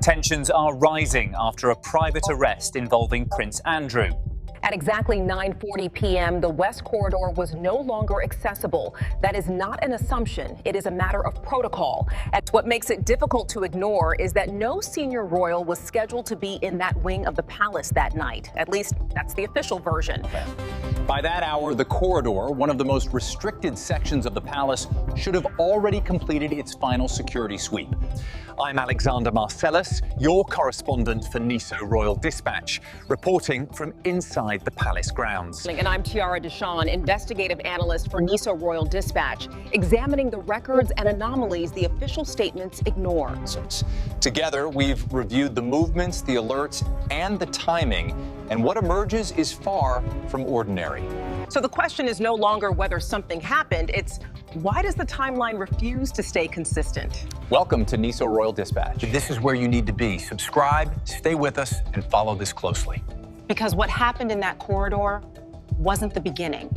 Tensions are rising after a private arrest involving Prince Andrew. At exactly 9:40 p.m., the West Corridor was no longer accessible. That is not an assumption. It is a matter of protocol. And what makes it difficult to ignore is that no senior royal was scheduled to be in that wing of the palace that night. At least, that's the official version. By that hour, the corridor, one of the most restricted sections of the palace, should have already completed its final security sweep. I'm Alexander Marcellus, your correspondent for Niso Royal Dispatch, reporting from inside the palace grounds. And I'm Tiara Deshawn, investigative analyst for Niso Royal Dispatch, examining the records and anomalies the official statements ignore. Together, we've reviewed the movements, the alerts, and the timing, and what emerges is far from ordinary. So the question is no longer whether something happened, it's why does the timeline refuse to stay consistent? Welcome to Niso Royal Dispatch. This is where you need to be. Subscribe, stay with us, and follow this closely. Because what happened in that corridor wasn't the beginning.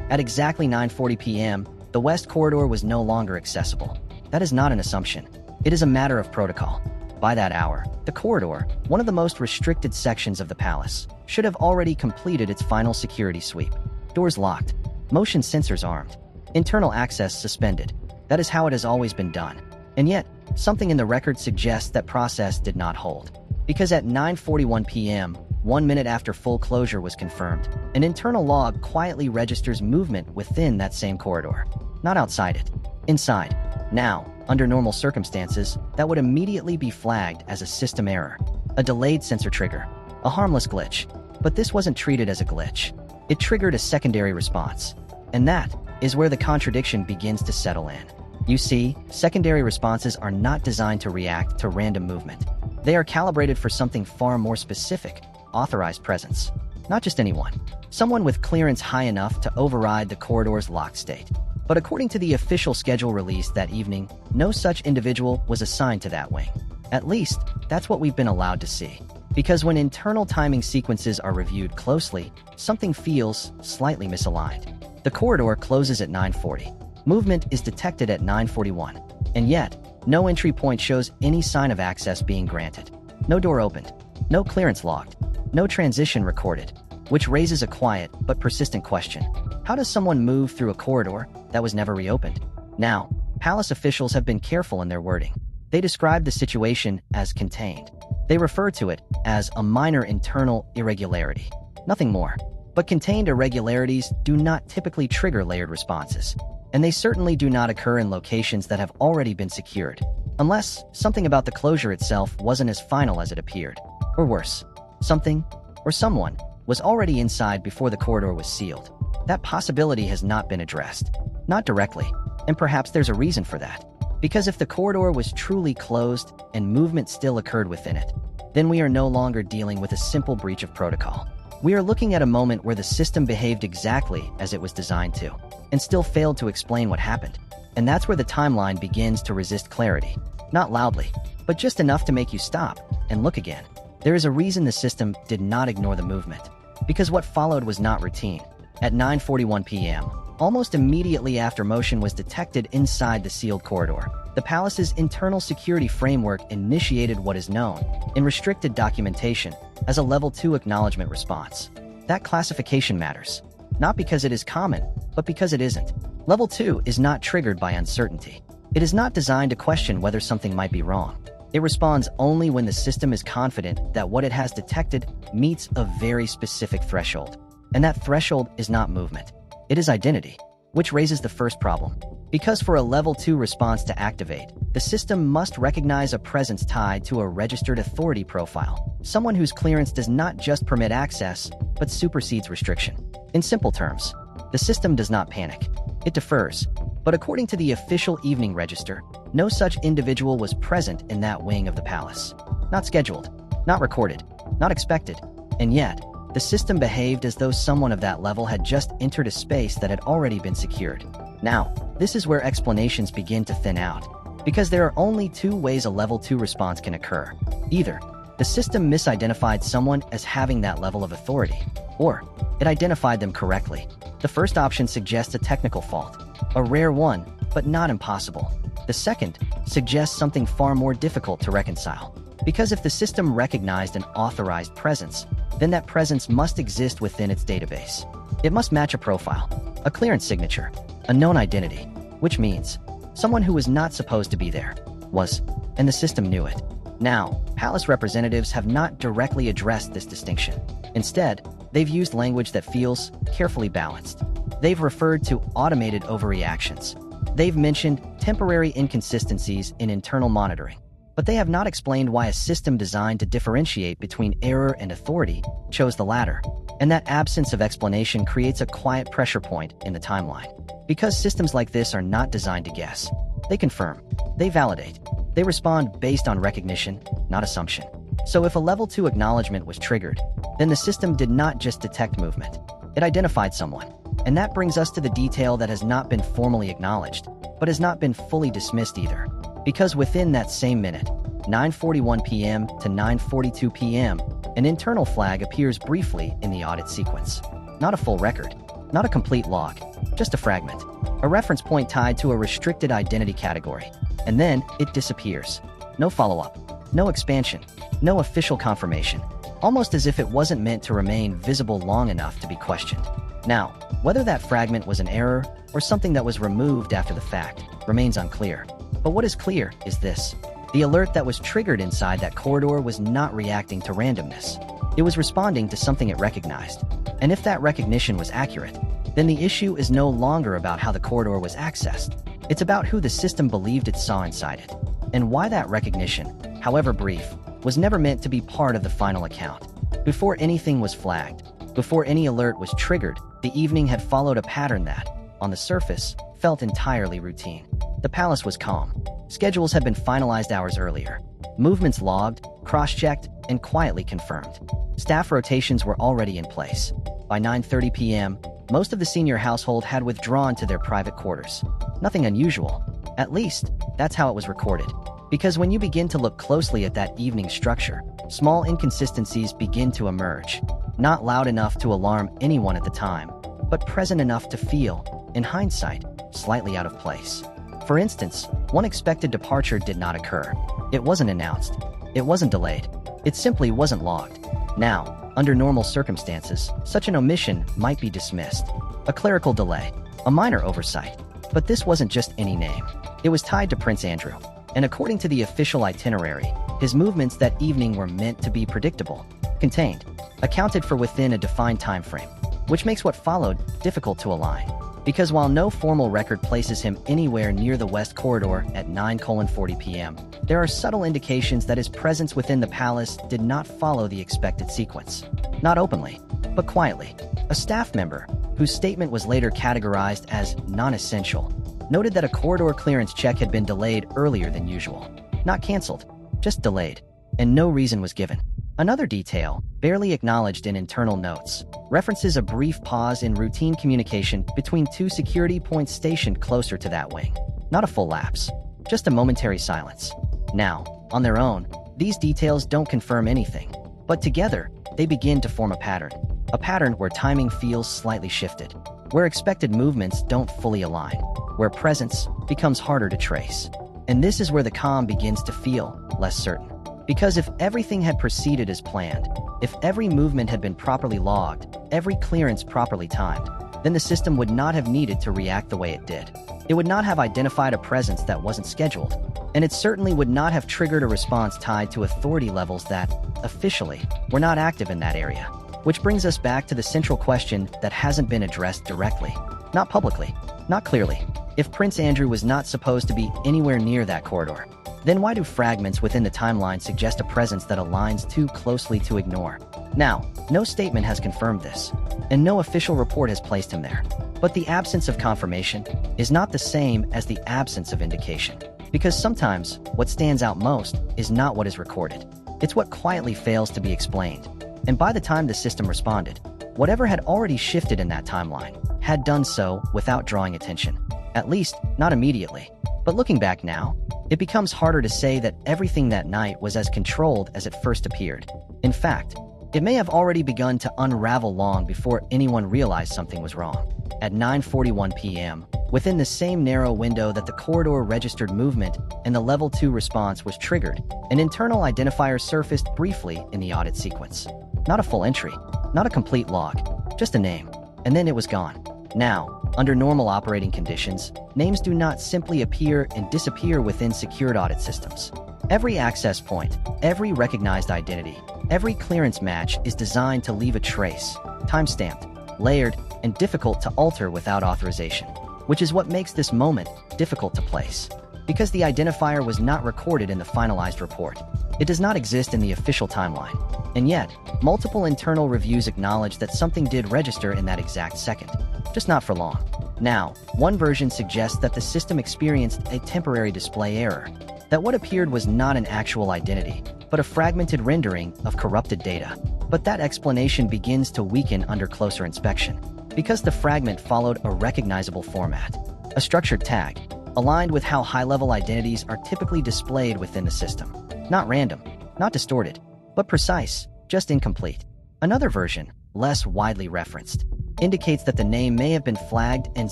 At exactly 9:40 p.m., the West Corridor was no longer accessible. That is not an assumption. It is a matter of protocol. By that hour, the corridor, one of the most restricted sections of the palace, should have already completed its final security sweep. Doors locked, motion sensors armed, internal access suspended. That is how it has always been done. And yet, something in the record suggests that process did not hold. Because at 9:41 p.m., 1 minute after full closure was confirmed, an internal log quietly registers movement within that same corridor, not outside it, inside. Now, under normal circumstances, that would immediately be flagged as a system error, a delayed sensor trigger, a harmless glitch. But this wasn't treated as a glitch. It triggered a secondary response. And that is where the contradiction begins to settle in. You see, secondary responses are not designed to react to random movement. They are calibrated for something far more specific, authorized presence. Not just anyone. Someone with clearance high enough to override the corridor's locked state. But according to the official schedule released that evening, no such individual was assigned to that wing. At least, that's what we've been allowed to see. Because when internal timing sequences are reviewed closely, something feels slightly misaligned. The corridor closes at 9:40. Movement is detected at 9:41. And yet, no entry point shows any sign of access being granted. No door opened. No clearance logged. No transition recorded. Which raises a quiet but persistent question. How does someone move through a corridor that was never reopened? Now, palace officials have been careful in their wording. They describe the situation as contained. They refer to it as a minor internal irregularity. Nothing more. But contained irregularities do not typically trigger layered responses. And they certainly do not occur in locations that have already been secured. Unless something about the closure itself wasn't as final as it appeared. Or worse, something or someone was already inside before the corridor was sealed. That possibility has not been addressed. Not directly. And perhaps there's a reason for that. Because if the corridor was truly closed and movement still occurred within it, then we are no longer dealing with a simple breach of protocol. We are looking at a moment where the system behaved exactly as it was designed to, and still failed to explain what happened. And that's where the timeline begins to resist clarity. Not loudly, but just enough to make you stop and look again. There is a reason the system did not ignore the movement. Because what followed was not routine. At 9:41 p.m., almost immediately after motion was detected inside the sealed corridor, the palace's internal security framework initiated what is known, in restricted documentation, as a Level 2 acknowledgement response. That classification matters. Not because it is common, but because it isn't. Level 2 is not triggered by uncertainty. It is not designed to question whether something might be wrong. It responds only when the system is confident that what it has detected meets a very specific threshold. And that threshold is not movement. It is identity, which raises the first problem. Because for a Level 2 response to activate, the system must recognize a presence tied to a registered authority profile, someone whose clearance does not just permit access, but supersedes restriction. In simple terms, the system does not panic. It defers. But according to the official evening register, no such individual was present in that wing of the palace. Not scheduled, not recorded, not expected. And yet, the system behaved as though someone of that level had just entered a space that had already been secured. Now, this is where explanations begin to thin out. Because there are only two ways a Level 2 response can occur. Either the system misidentified someone as having that level of authority, or it identified them correctly. The first option suggests a technical fault, a rare one, but not impossible. The second suggests something far more difficult to reconcile. Because if the system recognized an authorized presence, then that presence must exist within its database. It must match a profile, a clearance signature, a known identity, which means someone who was not supposed to be there was, and the system knew it. Now, Palace representatives have not directly addressed this distinction. Instead, they've used language that feels carefully balanced. They've referred to automated overreactions. They've mentioned temporary inconsistencies in internal monitoring. But they have not explained why a system designed to differentiate between error and authority chose the latter. And that absence of explanation creates a quiet pressure point in the timeline. Because systems like this are not designed to guess. They confirm. They validate. They respond based on recognition, not assumption. So if a level 2 acknowledgement was triggered, then the system did not just detect movement. It identified someone. And that brings us to the detail that has not been formally acknowledged, but has not been fully dismissed either. Because within that same minute, 9:41 p.m. to 9:42 p.m., an internal flag appears briefly in the audit sequence. Not a full record, not a complete log, just a fragment, a reference point tied to a restricted identity category. And then it disappears. No follow-up, no expansion, no official confirmation, almost as if it wasn't meant to remain visible long enough to be questioned. Now, whether that fragment was an error or something that was removed after the fact remains unclear. But what is clear is this. The alert that was triggered inside that corridor was not reacting to randomness. It was responding to something it recognized. And if that recognition was accurate, then the issue is no longer about how the corridor was accessed. It's about who the system believed it saw inside it, and why that recognition, however brief, was never meant to be part of the final account. Before anything was flagged, before any alert was triggered, the evening had followed a pattern that, on the surface, felt entirely routine. The palace was calm. Schedules had been finalized hours earlier. Movements logged, cross-checked, and quietly confirmed. Staff rotations were already in place. By 9:30 p.m., most of the senior household had withdrawn to their private quarters. Nothing unusual. At least, that's how it was recorded. Because when you begin to look closely at that evening structure, small inconsistencies begin to emerge. Not loud enough to alarm anyone at the time, but present enough to feel, in hindsight, slightly out of place. For instance, one expected departure did not occur. It wasn't announced. It wasn't delayed. It simply wasn't logged. Now, under normal circumstances, such an omission might be dismissed. A clerical delay, a minor oversight. But this wasn't just any name. It was tied to Prince Andrew. And according to the official itinerary, his movements that evening were meant to be predictable, contained, accounted for within a defined time frame, which makes what followed difficult to align. Because while no formal record places him anywhere near the West Corridor at 9:40 p.m., there are subtle indications that his presence within the palace did not follow the expected sequence. Not openly, but quietly. A staff member, whose statement was later categorized as non-essential, noted that a corridor clearance check had been delayed earlier than usual. Not canceled, just delayed, and no reason was given. Another detail, barely acknowledged in internal notes, references a brief pause in routine communication between two security points stationed closer to that wing. Not a full lapse, just a momentary silence. Now, on their own, these details don't confirm anything, but together, they begin to form a pattern where timing feels slightly shifted, where expected movements don't fully align, where presence becomes harder to trace. And this is where the calm begins to feel less certain. Because if everything had proceeded as planned, if every movement had been properly logged, every clearance properly timed, then the system would not have needed to react the way it did. It would not have identified a presence that wasn't scheduled, and it certainly would not have triggered a response tied to authority levels that, officially, were not active in that area. Which brings us back to the central question that hasn't been addressed directly, not publicly, not clearly. If Prince Andrew was not supposed to be anywhere near that corridor, then why do fragments within the timeline suggest a presence that aligns too closely to ignore? Now, no statement has confirmed this, and no official report has placed him there. But the absence of confirmation is not the same as the absence of indication. Because sometimes, what stands out most is not what is recorded. It's what quietly fails to be explained. And by the time the system responded, whatever had already shifted in that timeline had done so without drawing attention. At least, not immediately. But looking back now, it becomes harder to say that everything that night was as controlled as it first appeared. In fact, It may have already begun to unravel long before anyone realized something was wrong. At 9:41 p.m., within the same narrow window that the corridor registered movement and the Level 2 response was triggered, an internal identifier surfaced briefly in the audit sequence. Not a full entry, not a complete log, just a name, and then it was gone. Now, under normal operating conditions, names do not simply appear and disappear within secured audit systems. Every access point, every recognized identity, every clearance match is designed to leave a trace, time-stamped, layered, and difficult to alter without authorization, which is what makes this moment difficult to place. Because the identifier was not recorded in the finalized report, it does not exist in the official timeline. And yet, multiple internal reviews acknowledge that something did register in that exact second, just not for long. Now, one version suggests that the system experienced a temporary display error, that what appeared was not an actual identity, but a fragmented rendering of corrupted data. But that explanation begins to weaken under closer inspection, because the fragment followed a recognizable format, a structured tag, aligned with how high-level identities are typically displayed within the system. Not random, not distorted, but precise, just incomplete. Another version, less widely referenced, indicates that the name may have been flagged and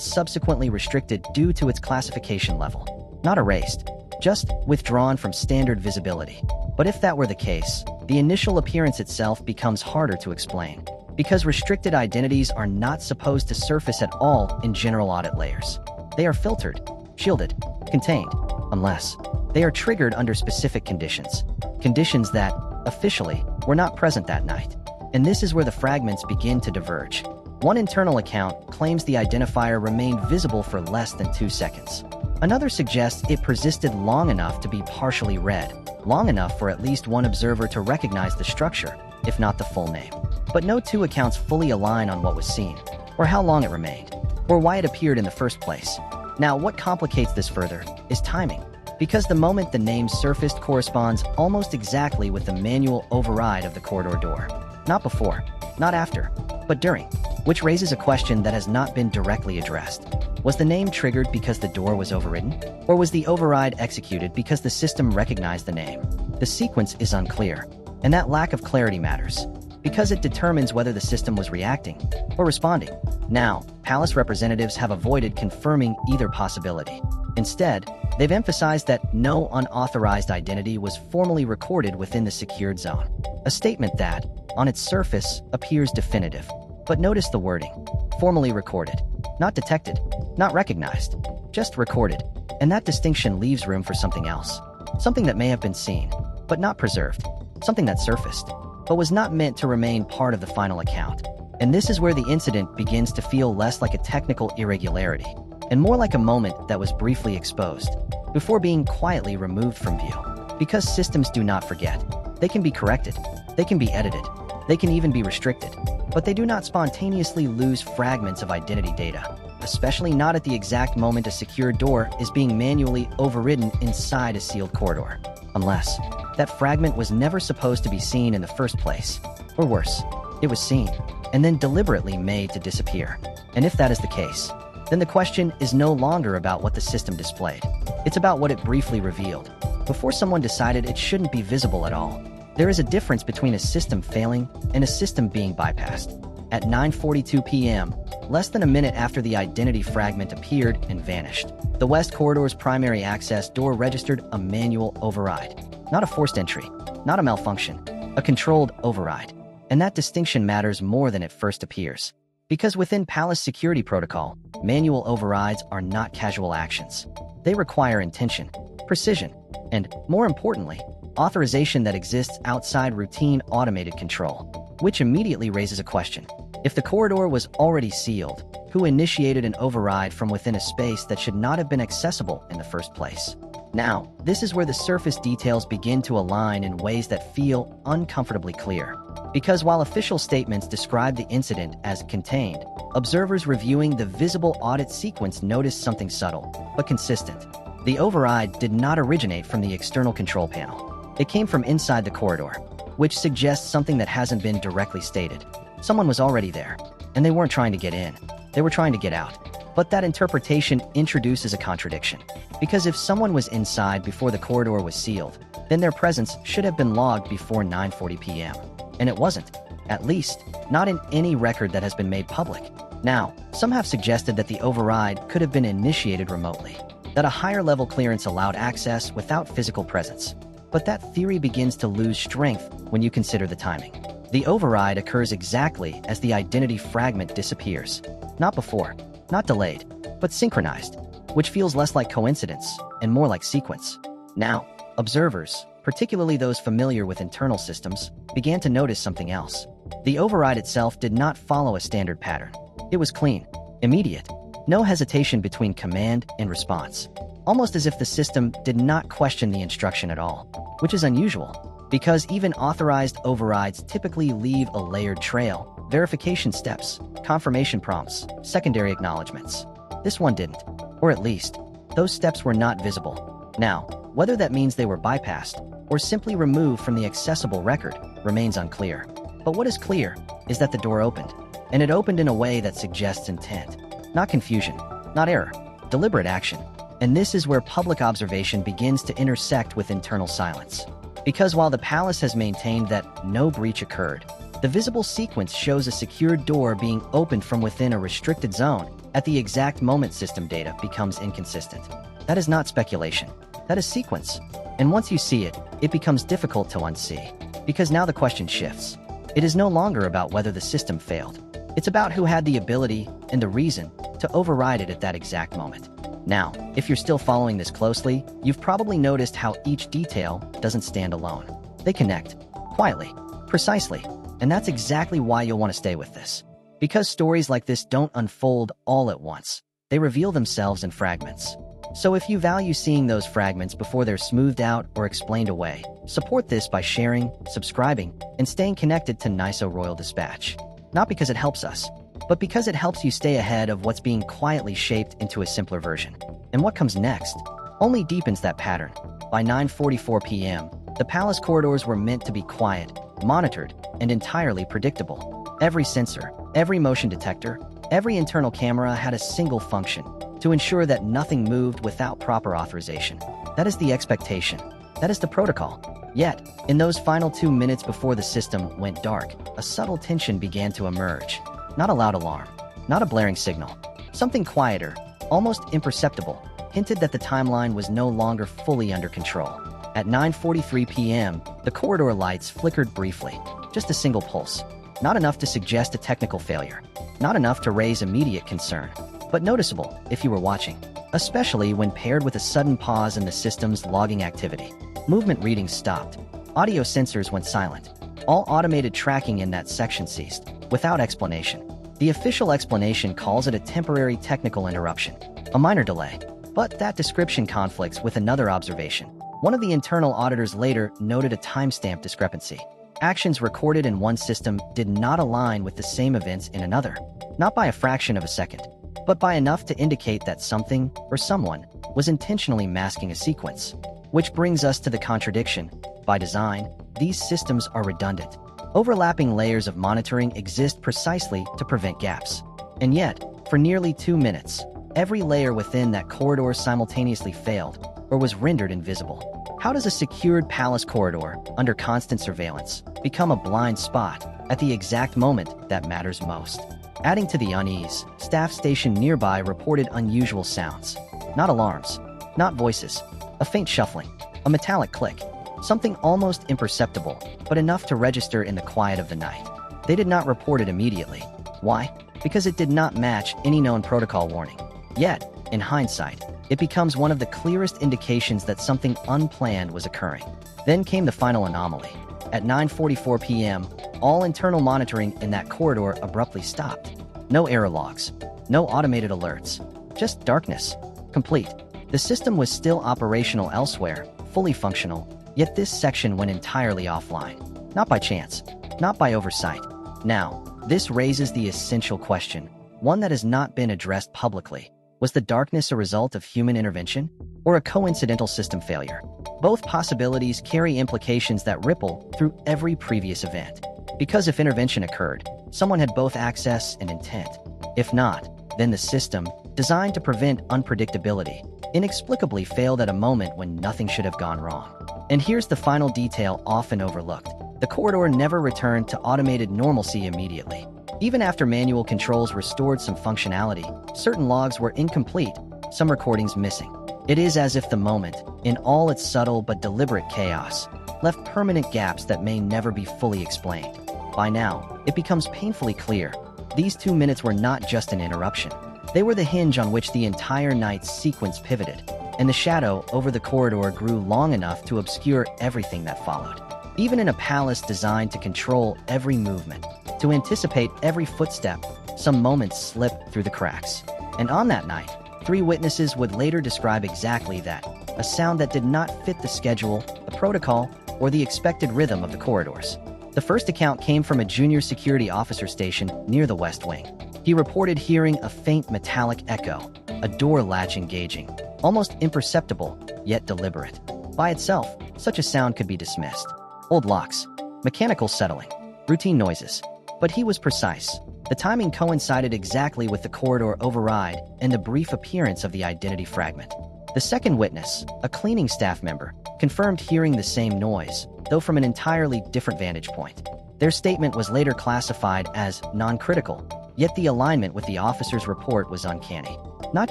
subsequently restricted due to its classification level. Not erased, just withdrawn from standard visibility. But if that were the case, the initial appearance itself becomes harder to explain, because restricted identities are not supposed to surface at all in general audit layers. They are filtered, shielded, contained, unless they are triggered under specific conditions. Conditions that, officially, were not present that night. And this is where the fragments begin to diverge. One internal account claims the identifier remained visible for less than 2 seconds. Another suggests it persisted long enough to be partially read, long enough for at least one observer to recognize the structure, if not the full name. But no two accounts fully align on what was seen, or how long it remained, or why it appeared in the first place. Now, what complicates this further is timing, because the moment the name surfaced corresponds almost exactly with the manual override of the corridor door. Not before, not after, but during, which raises a question that has not been directly addressed. Was the name triggered because the door was overridden? Or was the override executed because the system recognized the name? The sequence is unclear, and that lack of clarity matters, because it determines whether the system was reacting or responding. Now, Palace representatives have avoided confirming either possibility. Instead, they've emphasized that no unauthorized identity was formally recorded within the secured zone. A statement that, on its surface, appears definitive. But notice the wording. Formally recorded. Not detected. Not recognized. Just recorded. And that distinction leaves room for something else. Something that may have been seen, but not preserved. Something that surfaced, but was not meant to remain part of the final account. And this is where the incident begins to feel less like a technical irregularity, and more like a moment that was briefly exposed, before being quietly removed from view. Because systems do not forget. They can be corrected. They can be edited. They can even be restricted. But they do not spontaneously lose fragments of identity data, especially not at the exact moment a secured door is being manually overridden inside a sealed corridor. Unless that fragment was never supposed to be seen in the first place. Or worse, it was seen, and then deliberately made to disappear. And if that is the case, then the question is no longer about what the system displayed. It's about what it briefly revealed, before someone decided it shouldn't be visible at all. There is a difference between a system failing and a system being bypassed. At 9:42 p.m., less than a minute after the identity fragment appeared and vanished, the West Corridor's primary access door registered a manual override. Not a forced entry, not a malfunction, a controlled override. And that distinction matters more than it first appears. Because within Palace security protocol, manual overrides are not casual actions. They require intention, precision, and, more importantly, authorization that exists outside routine automated control, which immediately raises a question. If the corridor was already sealed, who initiated an override from within a space that should not have been accessible in the first place? Now, this is where the surface details begin to align in ways that feel uncomfortably clear. Because while official statements describe the incident as contained, observers reviewing the visible audit sequence noticed something subtle, but consistent. The override did not originate from the external control panel. It came from inside the corridor, which suggests something that hasn't been directly stated. Someone was already there, and they weren't trying to get in. They were trying to get out. But that interpretation introduces a contradiction. Because if someone was inside before the corridor was sealed, then their presence should have been logged before 9:40 p.m. And it wasn't. At least, not in any record that has been made public. Now, some have suggested that the override could have been initiated remotely, that a higher-level clearance allowed access without physical presence. But that theory begins to lose strength when you consider the timing. The override occurs exactly as the identity fragment disappears. Not before, not delayed, but synchronized, which feels less like coincidence and more like sequence. Now, observers, particularly those familiar with internal systems, began to notice something else. The override itself did not follow a standard pattern. It was clean, immediate, no hesitation between command and response, almost as if the system did not question the instruction at all, which is unusual, because even authorized overrides typically leave a layered trail, verification steps, confirmation prompts, secondary acknowledgements. This one didn't, or at least, those steps were not visible. Now, whether that means they were bypassed or simply removed from the accessible record remains unclear. But what is clear is that the door opened, and it opened in a way that suggests intent, not confusion, not error, deliberate action. And this is where public observation begins to intersect with internal silence. Because while the palace has maintained that no breach occurred, the visible sequence shows a secured door being opened from within a restricted zone at the exact moment system data becomes inconsistent. That is not speculation. That is sequence. And once you see it, it becomes difficult to unsee. Because now the question shifts. It is no longer about whether the system failed. It's about who had the ability and the reason to override it at that exact moment. Now, if you're still following this closely, you've probably noticed how each detail doesn't stand alone. They connect, quietly, precisely, and that's exactly why you'll want to stay with this. Because stories like this don't unfold all at once. They reveal themselves in fragments. So if you value seeing those fragments before they're smoothed out or explained away, support this by sharing, subscribing, and staying connected to Niso Royal Dispatch. Not because it helps us, but because it helps you stay ahead of what's being quietly shaped into a simpler version. And what comes next only deepens that pattern. By 9:44 p.m., the palace corridors were meant to be quiet, monitored, and entirely predictable. Every sensor, every motion detector, every internal camera had a single function: to ensure that nothing moved without proper authorization. That is the expectation. That is the protocol. Yet, in those final 2 minutes before the system went dark, a subtle tension began to emerge. Not a loud alarm, not a blaring signal. Something quieter, almost imperceptible, hinted that the timeline was no longer fully under control. At 9:43 p.m., the corridor lights flickered briefly. Just a single pulse. Not enough to suggest a technical failure. Not enough to raise immediate concern. But noticeable if you were watching, especially when paired with a sudden pause in the system's logging activity. Movement readings stopped. Audio sensors went silent. All automated tracking in that section ceased, without explanation. The official explanation calls it a temporary technical interruption, a minor delay. But that description conflicts with another observation. One of the internal auditors later noted a timestamp discrepancy. Actions recorded in one system did not align with the same events in another, not by a fraction of a second, but by enough to indicate that something or someone was intentionally masking a sequence. Which brings us to the contradiction. By design, these systems are redundant. Overlapping layers of monitoring exist precisely to prevent gaps. And yet, for nearly 2 minutes, every layer within that corridor simultaneously failed or was rendered invisible. How does a secured palace corridor, under constant surveillance, become a blind spot at the exact moment that matters most? Adding to the unease, staff stationed nearby reported unusual sounds. Not alarms, not voices, a faint shuffling, a metallic click, something almost imperceptible, but enough to register in the quiet of the night. They did not report it immediately. Why? Because it did not match any known protocol warning. Yet, in hindsight, it becomes one of the clearest indications that something unplanned was occurring. Then came the final anomaly. At 9:44 p.m., all internal monitoring in that corridor abruptly stopped. No error logs, no automated alerts, just darkness. Complete. The system was still operational elsewhere, fully functional, yet this section went entirely offline. Not by chance, not by oversight. Now, this raises the essential question, one that has not been addressed publicly. Was the darkness a result of human intervention or a coincidental system failure? Both possibilities carry implications that ripple through every previous event. Because if intervention occurred, someone had both access and intent. If not, then the system, designed to prevent unpredictability, inexplicably failed at a moment when nothing should have gone wrong. And here's the final detail often overlooked. The corridor never returned to automated normalcy immediately. Even after manual controls restored some functionality, certain logs were incomplete, some recordings missing. It is as if the moment, in all its subtle but deliberate chaos, left permanent gaps that may never be fully explained. By now, it becomes painfully clear. These 2 minutes were not just an interruption. They were the hinge on which the entire night's sequence pivoted, and the shadow over the corridor grew long enough to obscure everything that followed. Even in a palace designed to control every movement, to anticipate every footstep, some moments slip through the cracks. And on that night, 3 witnesses would later describe exactly that, a sound that did not fit the schedule, the protocol, or the expected rhythm of the corridors. The first account came from a junior security officer stationed near the West Wing. He reported hearing a faint metallic echo, a door latch engaging, almost imperceptible, yet deliberate. By itself, such a sound could be dismissed. Old locks, mechanical settling, routine noises. But he was precise. The timing coincided exactly with the corridor override and the brief appearance of the identity fragment. The second witness, a cleaning staff member, confirmed hearing the same noise, though from an entirely different vantage point. Their statement was later classified as non-critical, yet the alignment with the officer's report was uncanny. Not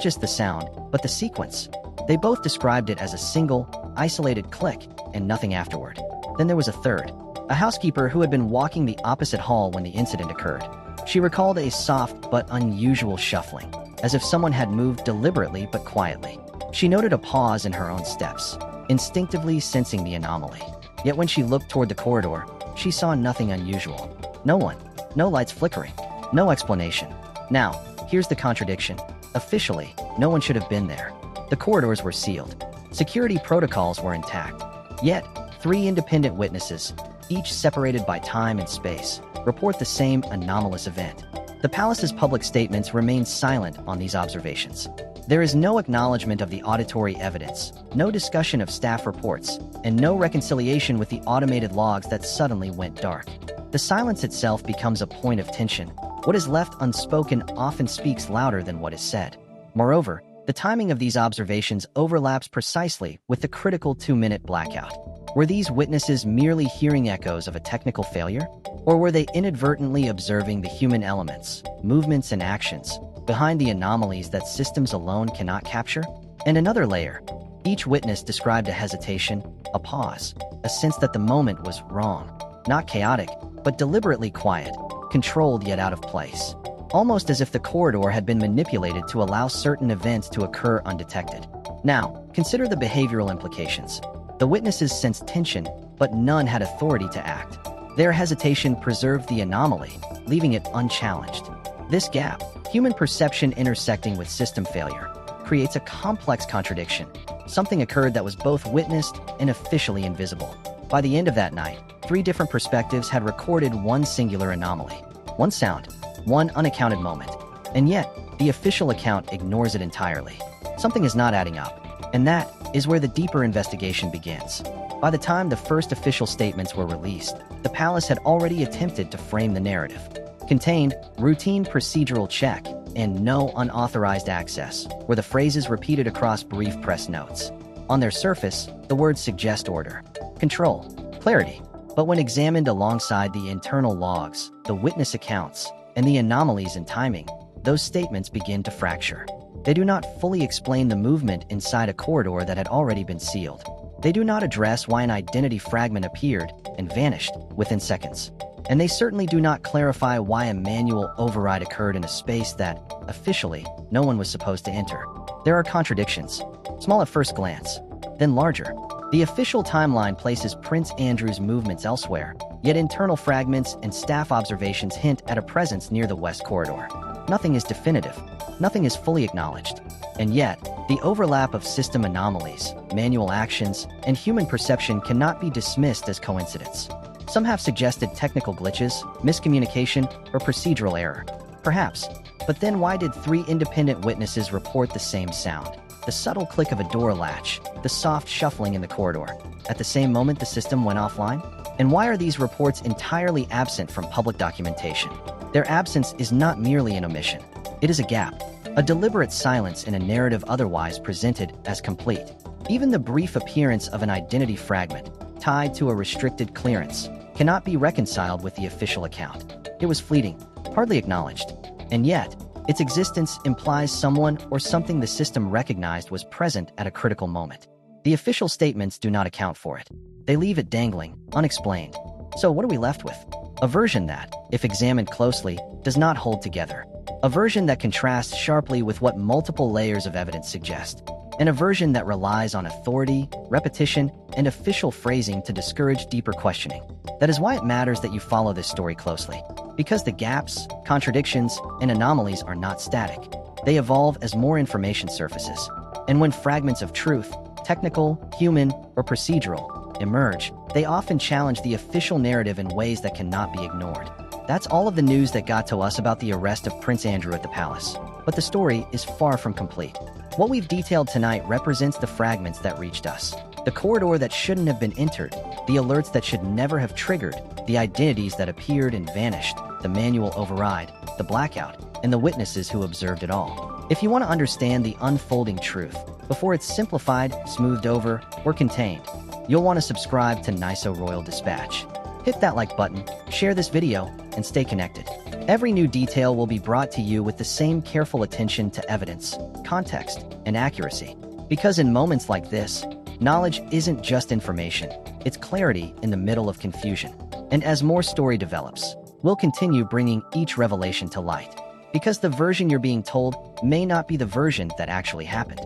just the sound, but the sequence. They both described it as a single, isolated click, and nothing afterward. Then there was a third, a housekeeper who had been walking the opposite hall when the incident occurred. She recalled a soft but unusual shuffling, as if someone had moved deliberately but quietly. She noted a pause in her own steps, instinctively sensing the anomaly. Yet when she looked toward the corridor, she saw nothing unusual. No one, no lights flickering, no explanation. Now, here's the contradiction. Officially, no one should have been there. The corridors were sealed. Security protocols were intact. Yet, 3 independent witnesses, each separated by time and space, report the same anomalous event. The palace's public statements remain silent on these observations. There is no acknowledgement of the auditory evidence, no discussion of staff reports, and no reconciliation with the automated logs that suddenly went dark. The silence itself becomes a point of tension. What is left unspoken often speaks louder than what is said. Moreover, the timing of these observations overlaps precisely with the critical 2-minute blackout. Were these witnesses merely hearing echoes of a technical failure? Or were they inadvertently observing the human elements, movements, and actions behind the anomalies that systems alone cannot capture? And another layer. Each witness described a hesitation, a pause, a sense that the moment was wrong. Not chaotic, but deliberately quiet, controlled yet out of place. Almost as if the corridor had been manipulated to allow certain events to occur undetected. Now, consider the behavioral implications. The witnesses sensed tension, but none had authority to act. Their hesitation preserved the anomaly, leaving it unchallenged. This gap, human perception intersecting with system failure, creates a complex contradiction. Something occurred that was both witnessed and officially invisible. By the end of that night, 3 different perspectives had recorded one singular anomaly. One sound, one unaccounted moment. And yet, the official account ignores it entirely. Something is not adding up. And that is where the deeper investigation begins. By the time the first official statements were released, the palace had already attempted to frame the narrative. Contained, routine procedural check, and no unauthorized access were the phrases repeated across brief press notes. On their surface, the words suggest order, control, clarity. But when examined alongside the internal logs, the witness accounts, and the anomalies in timing, those statements begin to fracture. They do not fully explain the movement inside a corridor that had already been sealed. They do not address why an identity fragment appeared and vanished within seconds. And they certainly do not clarify why a manual override occurred in a space that, officially, no one was supposed to enter. There are contradictions, small at first glance, then larger. The official timeline places Prince Andrew's movements elsewhere, yet internal fragments and staff observations hint at a presence near the West Corridor. Nothing is definitive. Nothing is fully acknowledged. And yet, the overlap of system anomalies, manual actions, and human perception cannot be dismissed as coincidence. Some have suggested technical glitches, miscommunication, or procedural error. Perhaps. But then why did 3 independent witnesses report the same sound? The subtle click of a door latch, the soft shuffling in the corridor. At the same moment the system went offline? And why are these reports entirely absent from public documentation? Their absence is not merely an omission. It is a gap, a deliberate silence in a narrative otherwise presented as complete. Even the brief appearance of an identity fragment, tied to a restricted clearance, cannot be reconciled with the official account. It was fleeting, hardly acknowledged, and yet, its existence implies someone or something the system recognized was present at a critical moment. The official statements do not account for it. They leave it dangling, unexplained. So what are we left with? A version that, if examined closely, does not hold together. A version that contrasts sharply with what multiple layers of evidence suggest. And a version that relies on authority, repetition, and official phrasing to discourage deeper questioning. That is why it matters that you follow this story closely. Because the gaps, contradictions, and anomalies are not static. They evolve as more information surfaces. And when fragments of truth, technical, human, or procedural, emerge, they often challenge the official narrative in ways that cannot be ignored. That's all of the news that got to us about the arrest of Prince Andrew at the palace. But the story is far from complete. What we've detailed tonight represents the fragments that reached us. The corridor that shouldn't have been entered, the alerts that should never have triggered, the identities that appeared and vanished, the manual override, the blackout, and the witnesses who observed it all. If you want to understand the unfolding truth, before it's simplified, smoothed over, or contained, you'll want to subscribe to Niso Royal Dispatch. Hit that like button, share this video, and stay connected. Every new detail will be brought to you with the same careful attention to evidence, context, and accuracy. Because in moments like this, knowledge isn't just information, it's clarity in the middle of confusion. And as more story develops, we'll continue bringing each revelation to light. Because the version you're being told may not be the version that actually happened.